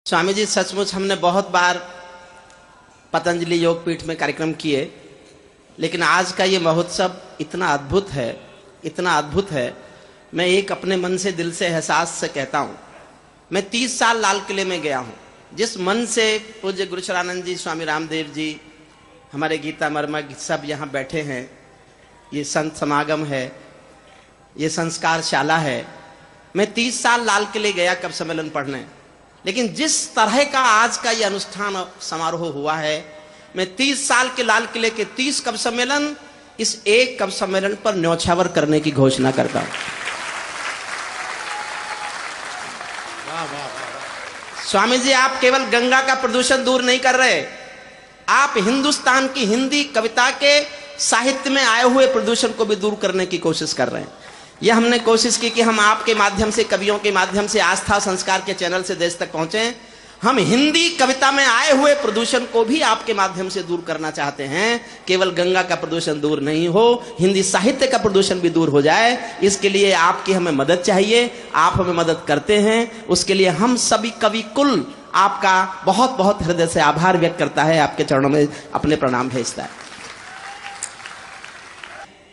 स्वामी जी, सचमुच हमने बहुत बार पतंजलि योग पीठ में कार्यक्रम किए, लेकिन आज का ये महोत्सव इतना अद्भुत है, इतना अद्भुत है। मैं एक अपने मन से, दिल से, एहसास से कहता हूँ, मैं 30 साल लाल किले में गया हूँ। जिस मन से पूज्य गुरुचरानंद जी, स्वामी रामदेव जी, हमारे गीता मर्मज्ञ सब यहाँ बैठे हैं, ये संत समागम है, ये संस्कार शाला है। मैं 30 साल लाल किले गया कवि सम्मेलन पढ़ने, लेकिन जिस तरह का आज का ये अनुष्ठान समारोह हुआ है, मैं 30 साल के लाल किले के 30 कवि सम्मेलन इस एक कवि सम्मेलन पर न्यौछावर करने की घोषणा करता हूं। स्वामी जी, आप केवल गंगा का प्रदूषण दूर नहीं कर रहे, आप हिंदुस्तान की हिंदी कविता के साहित्य में आए हुए प्रदूषण को भी दूर करने की कोशिश कर रहे हैं। यह हमने कोशिश की कि हम आपके माध्यम से, कवियों के माध्यम से, आस्था संस्कार के चैनल से देश तक पहुंचे। हम हिंदी कविता में आए हुए प्रदूषण को भी आपके माध्यम से दूर करना चाहते हैं। केवल गंगा का प्रदूषण दूर नहीं हो, हिंदी साहित्य का प्रदूषण भी दूर हो जाए। इसके लिए आपकी हमें मदद चाहिए, आप हमें मदद करते हैं। उसके लिए हम सभी कवि कुल आपका बहुत बहुत हृदय से आभार व्यक्त करता है, आपके चरणों में अपने प्रणाम भेजता है।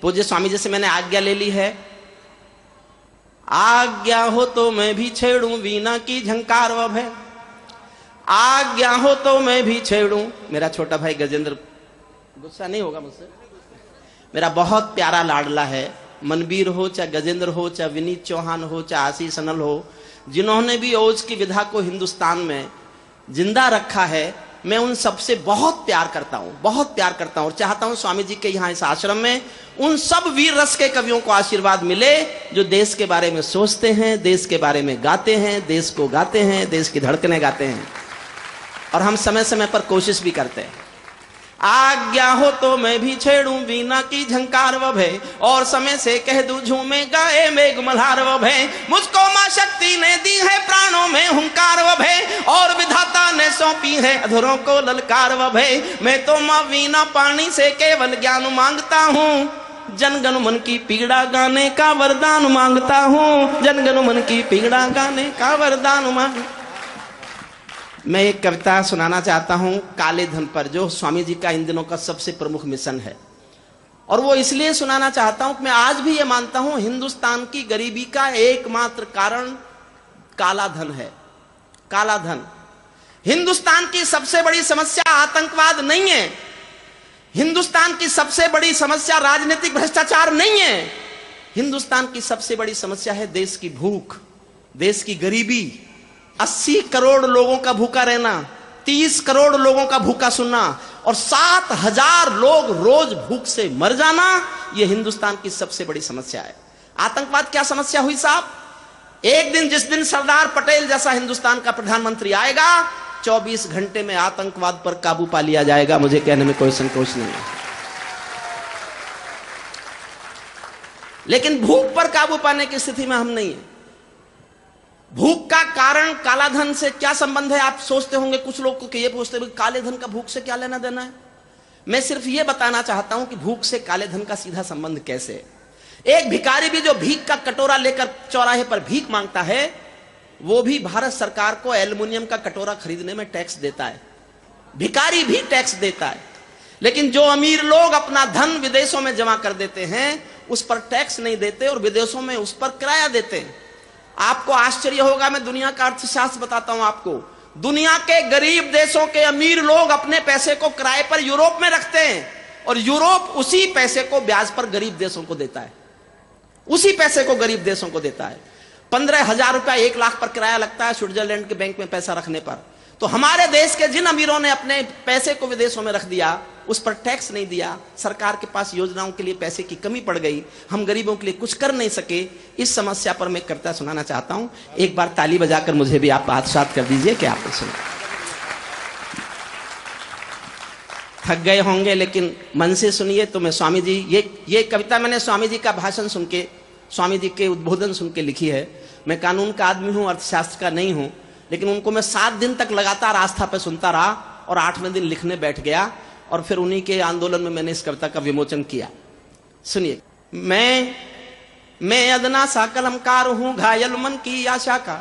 पूज्य स्वामी जी से मैंने आज्ञा ले ली है, आज्ञा हो तो मैं भी छेड़ूं वीणा की झंकार व भय, आज्ञा हो तो मैं भी छेड़ूं। मेरा छोटा भाई गजेंद्र गुस्सा नहीं होगा मुझसे, मेरा बहुत प्यारा लाडला है। मनबीर हो, चाहे गजेंद्र हो, चाहे विनीत चौहान हो, चाहे आशीष अनल हो, जिन्होंने भी ओज की विधा को हिंदुस्तान में जिंदा रखा है, मैं उन सबसे बहुत प्यार करता हूं, बहुत प्यार करता हूं। और चाहता हूं स्वामी जी के यहाँ इस आश्रम में उन सब वीर रस के कवियों को आशीर्वाद मिले जो देश के बारे में सोचते हैं, देश के बारे में गाते हैं, देश को गाते हैं, देश की धड़कने गाते हैं। और हम समय समय पर कोशिश भी करते हैं। आज्ञा हो तो मैं भी छेड़ूं वीणा की झंकार व भय, और समय से कह दूं झूमे गाए मेघ मल्हार व भय। मुझको मां शक्ति ने दी है प्राणों में हुंकार व भय, और विधाता ने सौंपी है अधरों को ललकार व भय। मैं तो मां वीणा पानी से केवल ज्ञान मांगता हूँ, जनगण मन की पीड़ा गाने का वरदान मांगता हूँ, जनगण मन की पीड़ा गाने का वरदान मांग। मैं एक कविता सुनाना चाहता हूं काले धन पर, जो स्वामी जी का इन दिनों का सबसे प्रमुख मिशन है। और वो इसलिए सुनाना चाहता हूं कि मैं आज भी ये मानता हूं हिंदुस्तान की गरीबी का एकमात्र कारण काला धन है। काला धन। हिंदुस्तान की सबसे बड़ी समस्या आतंकवाद नहीं है, हिंदुस्तान की सबसे बड़ी समस्या राजनीतिक भ्रष्टाचार नहीं है, हिंदुस्तान की सबसे बड़ी समस्या है देश की भूख, देश की गरीबी। 80 करोड़ लोगों का भूखा रहना, 30 करोड़ लोगों का भूखा सुनना, और 7,000 लोग रोज भूख से मर जाना, यह हिंदुस्तान की सबसे बड़ी समस्या है। आतंकवाद क्या समस्या हुई साहब? एक दिन, जिस दिन सरदार पटेल जैसा हिंदुस्तान का प्रधानमंत्री आएगा, 24 घंटे में आतंकवाद पर काबू पा लिया जाएगा। मुझे कहने में कोई संकोच नहीं है। लेकिन भूख पर काबू पाने की स्थिति में हम नहीं है। भूख का कारण काला धन से क्या संबंध है? आप सोचते होंगे कुछ लोग को कि ये पूछते हैं काले धन का भूख से क्या लेना देना है। मैं सिर्फ ये बताना चाहता हूं कि भूख से काले धन का सीधा संबंध कैसे है। एक भिखारी भी जो भीख का कटोरा लेकर चौराहे पर भीख मांगता है, वो भी भारत सरकार को एल्युमिनियम का कटोरा खरीदने में टैक्स देता है। भिखारी भी टैक्स देता है। लेकिन जो अमीर लोग अपना धन विदेशों में जमा कर देते हैं, उस पर टैक्स नहीं देते और विदेशों में उस पर किराया देते हैं। आपको आश्चर्य होगा, मैं दुनिया का अर्थशास्त्र बताता हूं आपको। दुनिया के गरीब देशों के अमीर लोग अपने पैसे को किराए पर यूरोप में रखते हैं, और यूरोप उसी पैसे को ब्याज पर गरीब देशों को देता है, उसी पैसे को गरीब देशों को देता है। 15,000 रुपया 1 लाख पर किराया लगता है स्विट्जरलैंड के बैंक में पैसा रखने पर। तो हमारे देश के जिन अमीरों ने अपने पैसे को विदेशों में रख दिया, उस पर टैक्स नहीं दिया, सरकार के पास योजनाओं के लिए पैसे की कमी पड़ गई, हम गरीबों के लिए कुछ कर नहीं सके। इस समस्या पर मैं कविता सुनाना चाहता हूं। एक बार ताली बजाकर मुझे भी आप आत्मसात कर दीजिए कि आपने सुना। थक गए होंगे लेकिन मन से सुनिए। तो मैं स्वामी जी, ये कविता मैंने स्वामी जी का भाषण सुन के, स्वामी जी के उद्बोधन सुन के लिखी है। मैं कानून का आदमी हूं, अर्थशास्त्र का नहीं हूं, लेकिन उनको मैं 7 दिन तक लगातार आस्था पे सुनता रहा और 8वें दिन लिखने बैठ गया, और फिर उन्हीं के आंदोलन में मैंने इस कविता का विमोचन किया। सुनिए। मैं अदना सा कलमकार हूं, घायल मन की आशा का,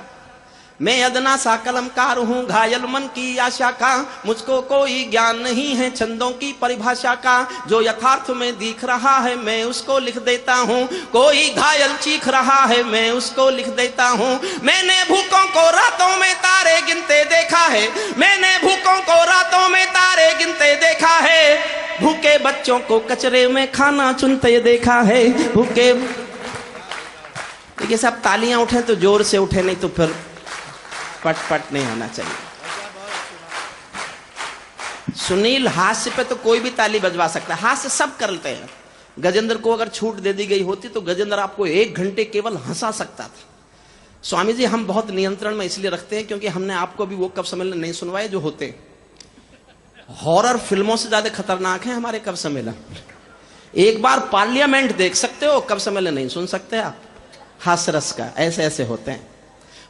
मैं अदना सा कलमकार हूँ घायल मन की आशा का, मुझको कोई ज्ञान नहीं है छंदों की परिभाषा का, जो यथार्थ में दिख रहा है मैं उसको लिख देता हूँ, कोई घायल चीख रहा है मैं उसको लिख देता हूँ। मैंने भूखों को रातों में तारे गिनते देखा है, मैंने भूखों को रातों में तारे गिनते देखा है, भूखे बच्चों को कचरे में खाना चुनते देखा है, भूखे। देखिए सब तालियां उठे तो जोर से उठे, नहीं तो फिर पट पट नहीं होना चाहिए। सुनील हास्य पे तो कोई भी ताली बजवा सकता है, हास्य सब करते हैं। गजेंद्र को अगर छूट दे दी गई होती तो गजेंद्र आपको 1 घंटे केवल हंसा सकता था। स्वामी जी हम बहुत नियंत्रण में इसलिए रखते हैं क्योंकि हमने आपको भी वो कवि सम्मेलन नहीं सुनवाए जो होते हैं। हॉरर फिल्मों से ज्यादा खतरनाक है हमारे कवि सम्मेलन। एक बार पार्लियामेंट देख सकते हो, कवि सम्मेलन नहीं सुन सकते आप। हास्य रस का ऐसे ऐसे होते हैं।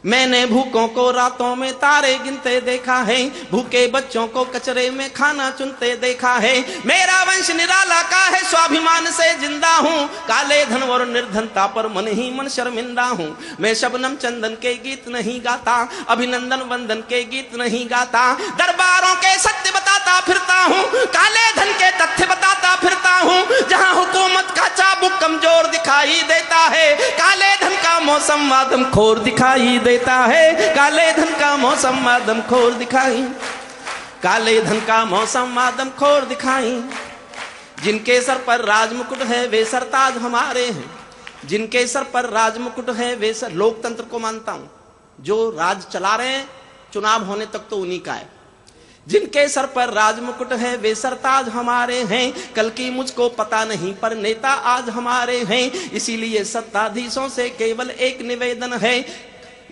मैंने भूखों को रातों में तारे गिनते देखा है, भूखे बच्चों को कचरे में खाना चुनते देखा है, मेरा वंश निराला का है स्वाभिमान से जिंदा हूँ, काले धन और निर्धनता पर मन ही मन शर्मिंदा हूँ। मैं शबनम चंदन के गीत नहीं गाता, अभिनंदन वंदन के गीत नहीं गाता, दरबारों के सत्य बताता फिरता हूँ, काले धन के तथ्य बताता फिरता हूँ। जहाँ हुकूमत का चाबुक कमजोर दिखाई देता है, काले धन का मौसम मादम खोर दिखाई देता है, काले धन का मौसम मादम खोर दिखाई, काले धन का मौसम मादम खोर दिखाई। जिनके सर पर राजमुकुट है वे सरताज हमारे हैं, जिनके सर पर राजमुकुट है वे सर। लोकतंत्र को मानता हूं, जो राज चला रहे हैं चुनाव होने तक तो उन्हीं का है। जिनके सर पर राजमुकुट है वे सरताज हमारे हैं, कल की मुझको पता नहीं पर नेता आज हमारे हैं। इसीलिए सत्ताधीशों से केवल एक निवेदन है,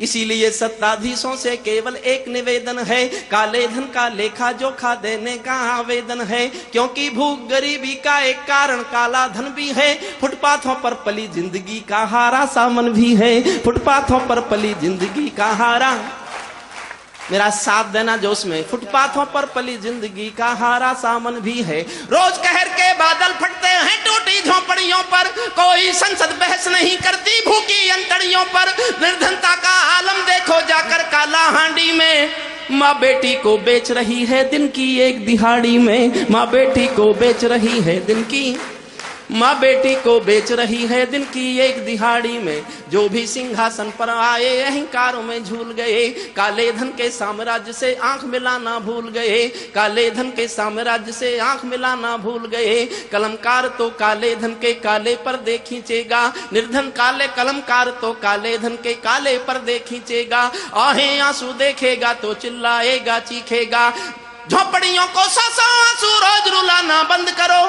इसीलिए सत्ताधीशों से केवल एक निवेदन है, काले धन का लेखा जोखा देने का आवेदन है। क्योंकि भूख गरीबी का एक कारण काला धन भी है, फुटपाथों पर पली जिंदगी का हारा सामन भी है, फुटपाथों पर पली जिंदगी का हारा। मेरा साथ देना जोश में। फुटपाथों पर पली जिंदगी का हारा सामन भी है। रोज कहर के बादल फटते हैं टूटी झोपड़ियों पर, कोई संसद बहस नहीं करती भूखी अंतड़ियों पर। निर्धनता का आलम देखो जाकर काला हांडी में, माँ बेटी को बेच रही है दिन की एक दिहाड़ी में, माँ बेटी को बेच रही है दिन की, माँ बेटी को बेच रही है दिन की एक दिहाड़ी में। जो भी सिंहासन पर आए अहंकारों में झूल गए, काले धन के साम्राज्य से आंख मिलाना भूल गए, काले धन के साम्राज्य से आंख मिलाना भूल गए। कलमकार तो काले धन के काले पर्दे खींचेगा, निर्धन काले कलमकार तो काले धन के काले पर्दे खींचेगा। आहें आंसू देखेगा तो चिल्लाएगा चीखेगा, झोपड़ियों को सौ आंसू रोज रुलाना बंद करो।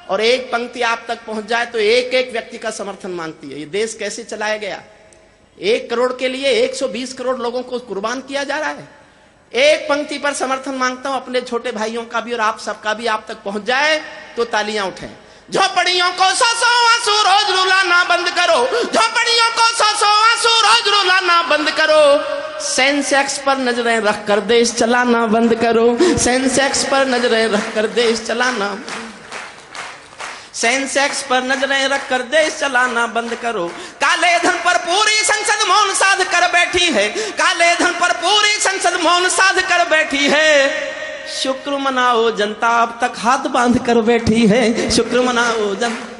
और एक पंक्ति आप तक पहुंच जाए तो एक एक व्यक्ति का समर्थन मांगती है। ये देश कैसे चलाया गया? 1 करोड़ के लिए 120 करोड़ लोगों को कुर्बान किया जा रहा है। एक पंक्ति पर समर्थन मांगता हूं अपने छोटे भाइयों का भी और आप सबका भी, आप तक पहुंच जाए तो तालियां उठें। झोपड़ियों को सौ आंसू रोज रुलाना बंद करो, झोपड़ियों को सौ आंसू रोज रुलाना बंद करो। सेंसेक्स पर नजरें रखकर देश चलाना बंद करो, सेंसेक्स पर नजरें रखकर देश चलाना, सेंसेक्स पर नजरें रखकर देश चलाना बंद करो। काले धन पर पूरी संसद मौन साध कर बैठी है, काले धन पर पूरी संसद मौन साध कर बैठी है। शुक्र मनाओ जनता अब तक हाथ बांध कर बैठी है, शुक्र मनाओ जनता,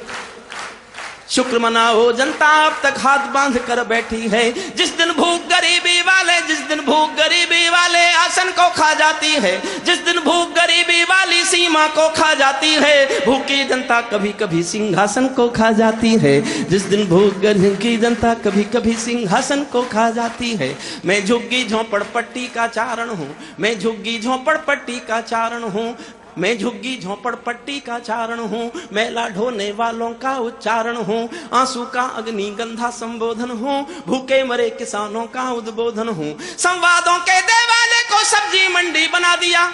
शुक्र मनाओ जनता अब तक हाथ बांध कर बैठी है। जिस दिन भूख गरीबी वाले, जिस दिन भूख गरीबी वाले आसन को खा जाती है, जिस दिन भूख गरीबी वाली सीमा को खा जाती है, भूखी जनता कभी कभी सिंहासन को खा जाती है। जिस दिन भूख गरीबी जनता कभी कभी सिंहासन को खा जाती है। मैं झुग्गी झोपड़पट्टी का चारण हूँ, मैं झुग्गी झोपड़पट्टी का चारण हूँ, मैं झुग्गी झोपड़पट्टी का चारण हूँ, मैला ढोने वालों का उच्चारण हूँ, आंसू का अग्नि गंधा संबोधन हूँ, भूखे मरे किसानों का उद्बोधन हूँ। संवादों के देवाले को सब्जी मंडी बना दिया,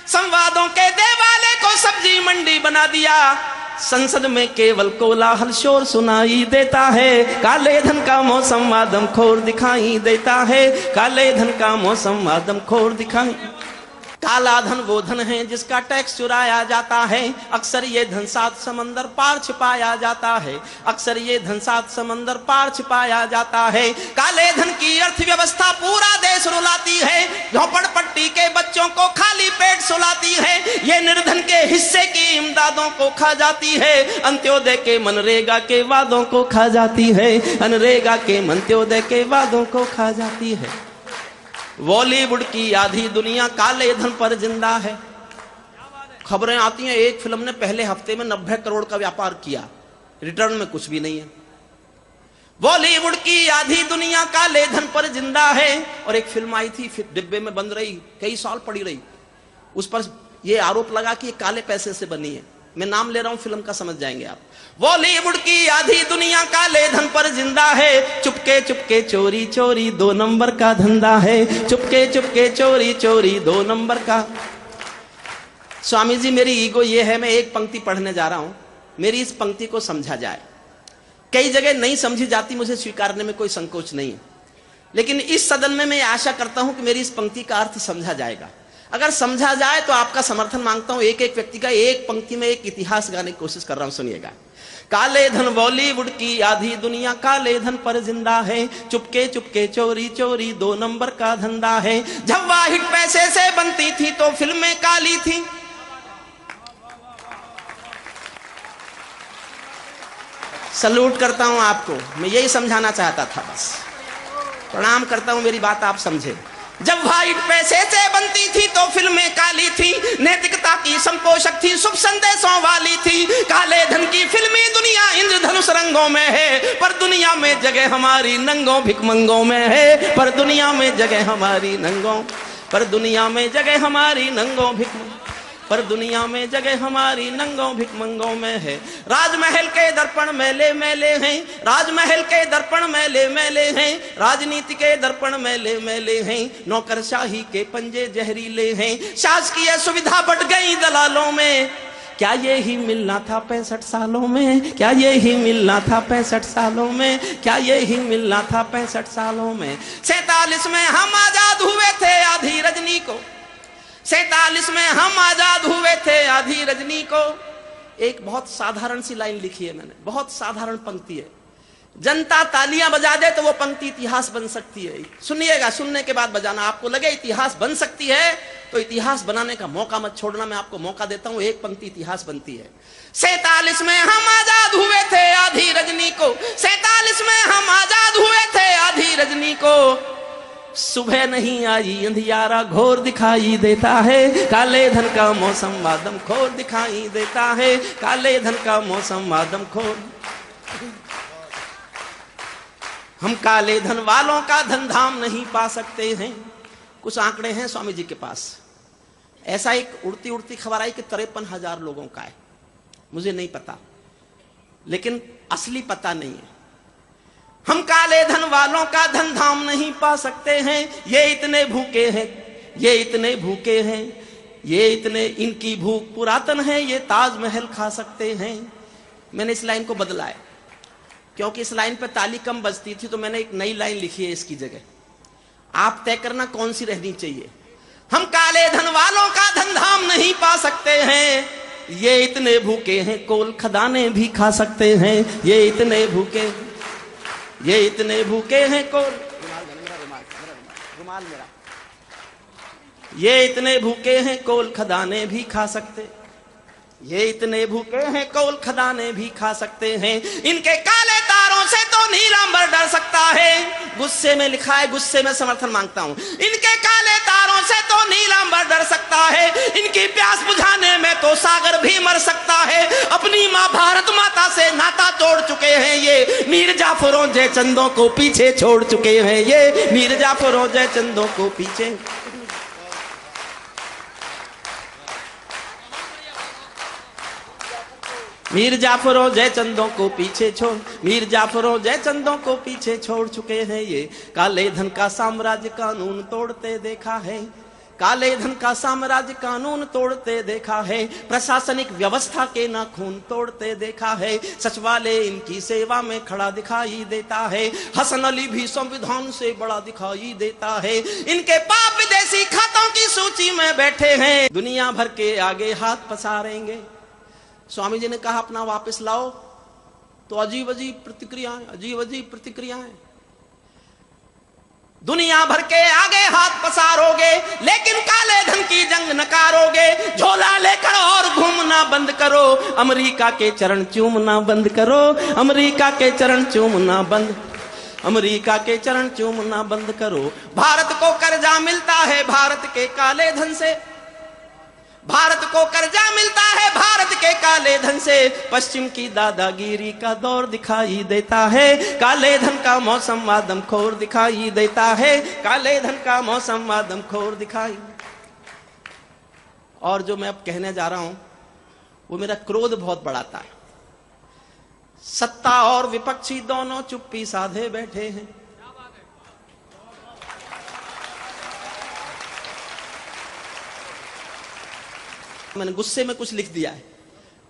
संवादों के देवाले को सब्जी मंडी बना दिया। संसद में केवल कोलाहल शोर सुनाई देता है, काले धन का मौसम आदमखोर दिखाई देता है, काले धन का मौसम आदमखोर दिखाई। काला धन वो धन है जिसका टैक्स चुराया जाता है, अक्सर ये धन सात समंदर पार छिपाया जाता है, अक्सर ये धन सात समंदर पार छिपाया जाता है। काले धन की अर्थव्यवस्था पूरा देश रुलाती है, झोपड़पट्टी के बच्चों को खाली पेट सुलाती है, ये निर्धन के हिस्से की इमदादों को खा जाती है, अंत्योदय के मनरेगा के वादों को खा जाती है, मनरेगा के अंत्योदय के वादों को खा जाती है। बॉलीवुड की आधी दुनिया काले धन पर जिंदा है। खबरें आती हैं एक फिल्म ने पहले हफ्ते में 90 करोड़ का व्यापार किया, रिटर्न में कुछ भी नहीं है। बॉलीवुड की आधी दुनिया काले धन पर जिंदा है। और एक फिल्म आई थी, फिर डिब्बे में बंद रही, कई साल पड़ी रही, उस पर यह आरोप लगा कि ये काले पैसे से बनी है। मैं नाम ले रहा हूं फिल्म का, समझ जाएंगे आप। बॉलीवुड की आधी दुनिया काले धन पर जिंदा है, चुपके चुपके चोरी चोरी 2 नंबर का धंधा है, चुपके चुपके चोरी चोरी 2 नंबर का। स्वामी जी मेरी ईगो ये है, मैं एक पंक्ति पढ़ने जा रहा हूं, मेरी इस पंक्ति को समझा जाए। कई जगह नहीं समझी जाती, मुझे स्वीकारने में कोई संकोच नहीं है, लेकिन इस सदन में मैं आशा करता हूं कि मेरी इस पंक्ति का अर्थ समझा जाएगा। अगर समझा जाए तो आपका समर्थन मांगता हूं। एक एक व्यक्ति का एक पंक्ति में एक इतिहास गाने की कोशिश कर रहा हूं, सुनिएगा। काले धन बॉलीवुड की आधी दुनिया काले धन पर जिंदा है, चुपके चुपके चोरी चोरी 2 नंबर का धंधा है। जब वाहिद पैसे से बनती थी तो फिल्में काली थी। सलूट करता हूं आपको, मैं यही समझाना चाहता था, बस प्रणाम करता हूं, मेरी बात आप समझे। जब वाइट पैसे से बनती थी तो फिल्में काली थी, नैतिकता की संपोषक थी, शुभ संदेशों वाली थी। काले धन की फिल्मी दुनिया इंद्रधनुष रंगों में है, पर दुनिया में जगह हमारी नंगों भिखमंगों में है, पर दुनिया में जगह हमारी नंगों, पर दुनिया में जगह हमारी नंगों भिखमंगों, पर दुनिया में जगह हमारी नंगों भिखमंगों में है। राजमहल के दर्पण मैले मैले हैं, राजमहल के दर्पण मैले मैले हैं, राजनीति के दर्पण मैले मैले हैं, नौकरशाही के पंजे जहरीले हैं, शासकीय सुविधा बढ़ गई दलालों में। क्या ये ही मिलना था 65 सालों में, क्या ये ही मिलना था 65 सालों में, क्या ये ही मिलना था 65 सालों में। 47 में हम आजाद हुए थे आधी रजनी को, 47 में हम आजाद हुए थे आधी रजनी को। एक बहुत साधारण सी लाइन लिखी है मैंने, बहुत साधारण पंक्ति है। जनता तालियां बजा दे तो वो पंक्ति इतिहास बन सकती है। सुनिएगा, सुनने के बाद बजाना। आपको लगे इतिहास बन सकती है तो इतिहास बनाने का मौका मत छोड़ना, मैं आपको मौका देता हूं। एक पंक्ति इतिहास बनती है। 47 में हम आजाद हुए थे आधी रजनी को, 47 में हम आजाद हुए थे आधी रजनी को। सुबह नहीं आई अंधियारा घोर दिखाई देता है, काले धन का मौसम वादम खोर दिखाई देता है, काले धन का मौसम वादम खोर। हम काले धन वालों का धन धाम नहीं पा सकते हैं। कुछ आंकड़े हैं स्वामी जी के पास। ऐसा एक उड़ती उड़ती खबर आई कि 53,000 लोगों का है, मुझे नहीं पता, लेकिन असली पता नहीं है। हम काले धन वालों का धन धाम नहीं पा सकते हैं, ये इतने भूखे हैं, ये इतने भूखे हैं, ये इतने, इनकी भूख पुरातन है, ये ताजमहल खा सकते हैं। मैंने इस लाइन को बदला है क्योंकि इस लाइन पे ताली कम बजती थी, तो मैंने एक नई लाइन लिखी है इसकी जगह। आप तय करना कौन सी रहनी चाहिए। हम काले धन वालों का धन धाम नहीं पा सकते हैं, ये इतने भूखे हैं कोल खदाने भी खा सकते हैं, ये इतने भूखे, ये इतने भूखे हैं कोल, रुमाल मेरा, ये इतने भूखे हैं कोल खदाने भी खा सकते, ये इतने भूखे हैं कोल खदाने भी खा सकते हैं। इनके काले तारों से तो नीलांबर डर सकता है। गुस्से में लिखा है, गुस्से में समर्थन मांगता हूं। इनके काले तारों से तो नीलांबर डर सकता है, इनकी प्यास बुझाने में तो सागर भी मर सकता है। अपनी मां भारत माता से नाता तोड़ चुके हैं ये, मीर जाफरों जय चंदों को पीछे छोड़ चुके हैं ये, मीर जाफरों जय चंदों को पीछे। मीर जाफरों जय चंदों को पीछे छोड़, मीर जाफरों जय चंदों को पीछे छोड़ चुके हैं ये। काले धन का साम्राज्य कानून तोड़ते देखा है, काले धन का साम्राज्य कानून तोड़ते देखा है। प्रशासनिक व्यवस्था के नाखून तोड़ते देखा है। सचिवालय इनकी सेवा में खड़ा दिखाई देता है। हसन अली भी संविधान से बड़ा दिखाई देता है। इनके पाप विदेशी खातों की सूची कुर्सी में बैठे हैं, दुनिया भर के आगे हाथ पसारेंगे। स्वामी जी ने कहा अपना वापस लाओ, तो अजीब अजीब प्रतिक्रियाएं। दुनिया भर के आगे हाथ पसारोगे, लेकिन काले धन की जंग नकारोगे। झोला लेकर और घूमना बंद करो, अमेरिका के चरण चूमना बंद करो, अमेरिका के चरण चूमना बंद, अमेरिका के चरण चूमना बंद करो। भारत को कर्जा मिलता है भारत के काले धन से, भारत को कर्जा मिलता है भारत के काले धन से। पश्चिम की दादागिरी का दौर दिखाई देता है, काले धन का मौसम आदमखोर दिखाई देता है, काले धन का मौसम आदमखोर दिखाई। और जो मैं अब कहने जा रहा हूं वो मेरा क्रोध बहुत बढ़ाता है। सत्ता और विपक्षी दोनों चुप्पी साधे बैठे हैं। मैंने गुस्से में कुछ लिख दिया है,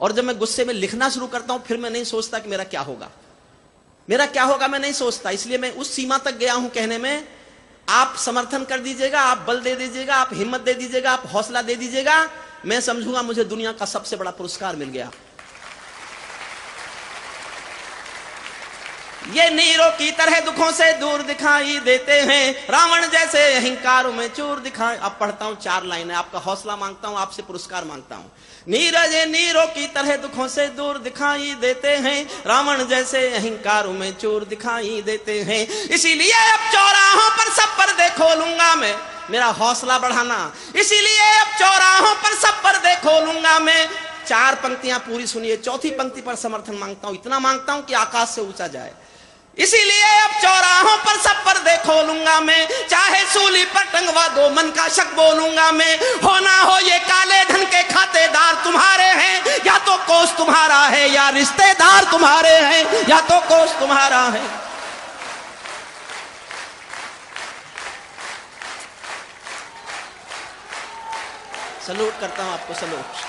और जब मैं गुस्से में लिखना शुरू करता हूं फिर मैं नहीं सोचता कि मेरा क्या होगा, मेरा क्या होगा मैं नहीं सोचता। इसलिए मैं उस सीमा तक गया हूं कहने में, आप समर्थन कर दीजिएगा, आप बल दे दीजिएगा, आप हिम्मत दे दीजिएगा, आप हौसला दे दीजिएगा, मैं समझूंगा मुझे दुनिया का सबसे बड़ा पुरस्कार मिल गया। ये नीरों की तरह दुखों से दूर दिखाई देते हैं, रावण जैसे अहंकारों में चूर दिखाई। अब पढ़ता हूं 4 लाइनें, आपका हौसला मांगता हूं, आपसे पुरस्कार मांगता हूं। नीरज नीरों की तरह दुखों से दूर दिखाई देते हैं, रावण जैसे अहंकारों में चूर दिखाई देते हैं। इसीलिए अब चौराहों पर सब पर्दे खोलूंगा मैं, मेरा हौसला बढ़ाना। इसीलिए अब चौराहों पर सब पर्दे खोलूंगा मैं। 4 पंक्तियां पूरी सुनिए, चौथी पंक्ति पर समर्थन मांगता हूं, इतना मांगता हूं कि आकाश से ऊंचा जाए। इसीलिए अब चौराहों पर सब पर्दे खोलूंगा मैं, चाहे सूली पर टंगवा दो मन का शक बोलूंगा मैं। होना हो ये काले धन के खातेदार तुम्हारे हैं, या तो कोष तुम्हारा है या रिश्तेदार तुम्हारे हैं, या तो कोष तुम्हारा है। सलूट करता हूं आपको, सलूट।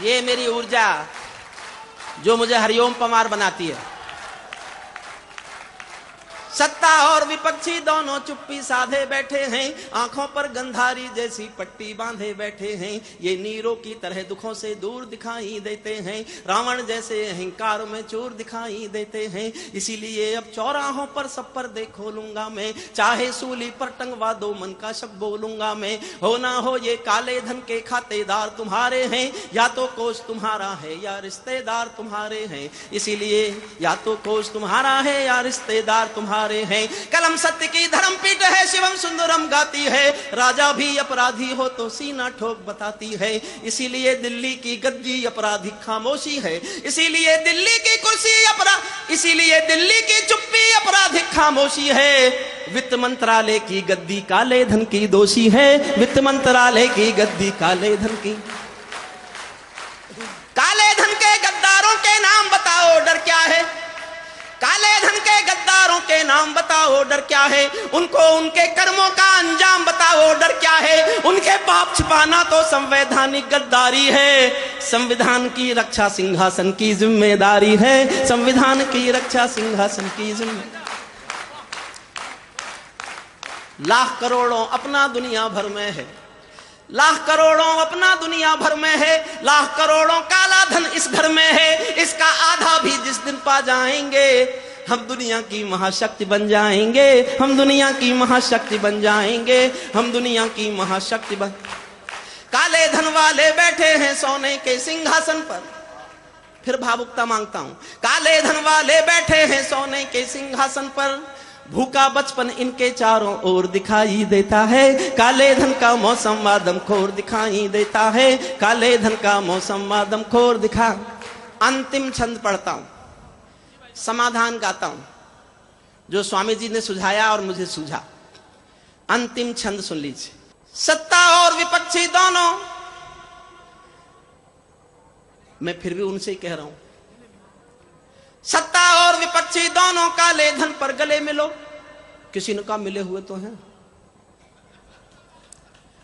ये मेरी ऊर्जा जो मुझे हरिओम पमार बनाती है। सत्ता और विपक्षी दोनों चुप्पी साधे बैठे हैं, आंखों पर गंधारी जैसी पट्टी बांधे बैठे हैं। ये नीरों की तरह दुखों से दूर दिखाई देते हैं, रावण जैसे अहंकार में चूर दिखाई देते हैं। इसीलिए अब चौराहों पर सब पर्दे खोलूंगा मैं, चाहे सूली पर टंगवा दो मन का शक बोलूंगा मैं। हो ना हो ये काले धन के खातेदार तुम्हारे हैं, या तो कोष तुम्हारा है या रिश्तेदार तुम्हारे हैं। इसीलिए या तो कोष तुम्हारा है या रिश्तेदार तुम्हारे हैं। कलम सत्य की धर्म पीठ है, शिवम सुंदरम गाती है, राजा भी अपराधी हो तो सीना ठोक बताती है। इसीलिए दिल्ली की गद्दी अपराधी खामोशी है, इसीलिए दिल्ली की कुर्सी इसीलिए दिल्ली की चुप्पी अपराधिक खामोशी है। वित्त मंत्रालय की गद्दी काले धन की दोषी है, वित्त मंत्रालय की गद्दी काले धन की। काले धन के गद्दारों के नाम बताओ डर क्या है, काले धन के गद्दारों के नाम बताओ डर क्या है। उनको उनके कर्मों का अंजाम बताओ डर क्या है। उनके पाप छिपाना तो संवैधानिक गद्दारी है, संविधान की रक्षा सिंहासन की जिम्मेदारी है, संविधान की रक्षा सिंहासन की जिम्मेदारी। लाख करोड़ों अपना दुनिया भर में है, लाख करोड़ों अपना दुनिया भर में है, लाख करोड़ों काला धन इस घर में है। इसका आधा भी जिस दिन पा जाएंगे, हम दुनिया की महाशक्ति बन जाएंगे, हम दुनिया की महाशक्ति बन जाएंगे, हम दुनिया की महाशक्ति बन। काले धन वाले बैठे हैं सोने के सिंहासन पर, फिर भावुकता मांगता हूं। काले धन वाले बैठे हैं सोने के सिंहासन पर, भूखा बचपन इनके चारों ओर दिखाई देता है। काले धन का मौसम आदमखोर दिखाई देता है, काले धन का मौसम आदमखोर दिखा। अंतिम छंद पढ़ता हूं, समाधान गाता हूं, जो स्वामी जी ने सुझाया और मुझे सूझा। अंतिम छंद सुन लीजिए। सत्ता और विपक्षी दोनों, मैं फिर भी उनसे ही कह रहा हूं, सत्ता और विपक्षी दोनों काले धन पर गले मिलो। किसी ने कहा मिले हुए तो हैं,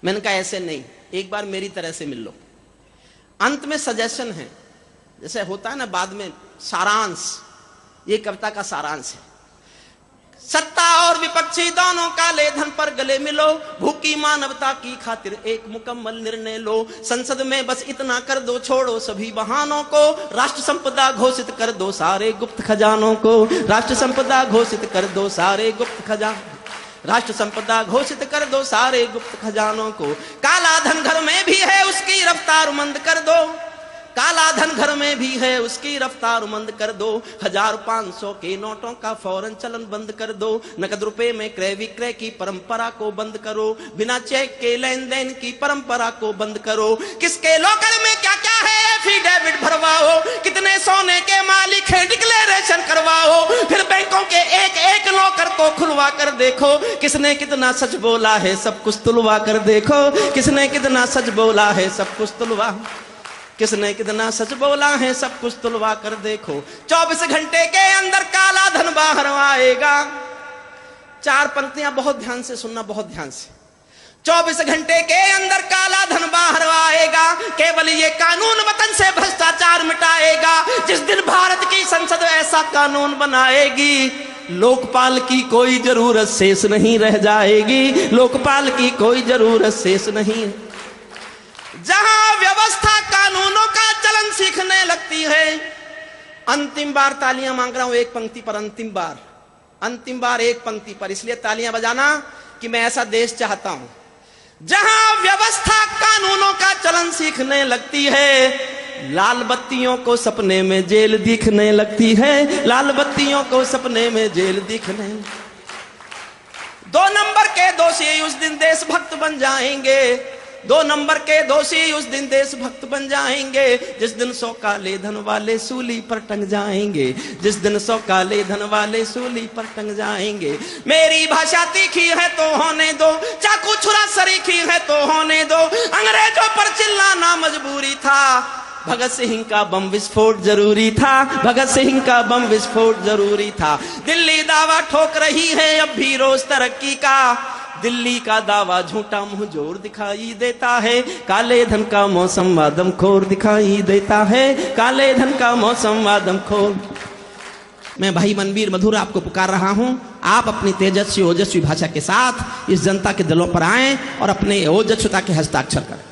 मैंने कहा ऐसे नहीं, एक बार मेरी तरह से मिल लो। अंत में सजेशन है, जैसे होता है ना बाद में सारांश, ये कविता का सारांश है। सत्ता और विपक्षी दोनों काले धन पर गले मिलो, भूखी मानवता की खातिर एक मुकम्मल निर्णय लो। संसद में बस इतना कर दो, छोड़ो सभी बहानों को, राष्ट्र संपदा घोषित कर दो सारे गुप्त खजानों को। राष्ट्र संपदा घोषित कर दो सारे गुप्त खजानों, राष्ट्र संपदा घोषित कर दो सारे गुप्त खजानों को। काला धन घर में भी है, उसकी रफ्तार मंद कर दो। काला धन घर में भी है, उसकी रफ्तार मंद कर दो। 1000-500 के नोटों का फौरन चलन बंद कर दो। नकद रुपए में क्रय विक्रय की परंपरा को बंद करो। बिना चेक के लेन देन की परंपरा को बंद करो। किसके लॉकर में क्या क्या है एफिडेविट भरवाओ। कितने सोने के मालिक हैं डिक्लेरेशन करवाओ। फिर बैंकों के एक एक लॉकर को खुलवा कर देखो। किसने कितना सच बोला है सब कुछ तुलवा कर देखो। किसने कितना सच बोला है सब कुछ तुलवा, किसने कितना सच बोला है सब कुछ तुलवा कर देखो। 24 घंटे के अंदर काला धन बाहर आएगा। 4 पंक्तियां बहुत ध्यान से सुनना, बहुत ध्यान से। 24 घंटे के अंदर काला धन बाहर आएगा। केवल ये कानून वतन से भ्रष्टाचार मिटाएगा। जिस दिन भारत की संसद ऐसा कानून बनाएगी, लोकपाल की कोई जरूरत शेष नहीं रह जाएगी। लोकपाल की कोई जरूरत शेष नहीं। जहां व्यवस्था कानूनों का चलन सीखने लगती है, अंतिम बार तालियां मांग रहा हूं एक पंक्ति पर, अंतिम बार एक पंक्ति पर, इसलिए तालियां बजाना कि मैं ऐसा देश चाहता हूं जहां व्यवस्था कानूनों का चलन सीखने लगती है। लाल बत्तियों को सपने में जेल दिखने लगती है। लाल बत्तियों को सपने में जेल दिखने। 2 नंबर के दोषी उस दिन देशभक्त बन जाएंगे। 2 नंबर के दोषी उस दिन देशभक्त बन जाएंगे। जिस दिन 100 काले धन वाले सूली पर टंग जाएंगे। जिस दिन 100 काले धन वाले सूली पर टंग जाएंगे। मेरी भाषा तीखी है तो होने दो, चाकू छुरा सरीखी है तो होने दो। अंग्रेजों पर चिल्लाना मजबूरी था, भगत सिंह का बम विस्फोट जरूरी था। भगत सिंह का बम विस्फोट जरूरी था। दिल्ली दावा ठोक रही है अब भी रोज तरक्की का। दिल्ली का दावा झूठा मुंह जोर दिखाई देता है। काले धन का मौसम वादमखोर दिखाई देता है। काले धन का मौसम वादमखोर। मैं भाई मनवीर मधुर आपको पुकार रहा हूं, आप अपनी तेजस्वी ओजस्वी भाषा के साथ इस जनता के दिलों पर आएं और अपने ओजस्विता के हस्ताक्षर करें।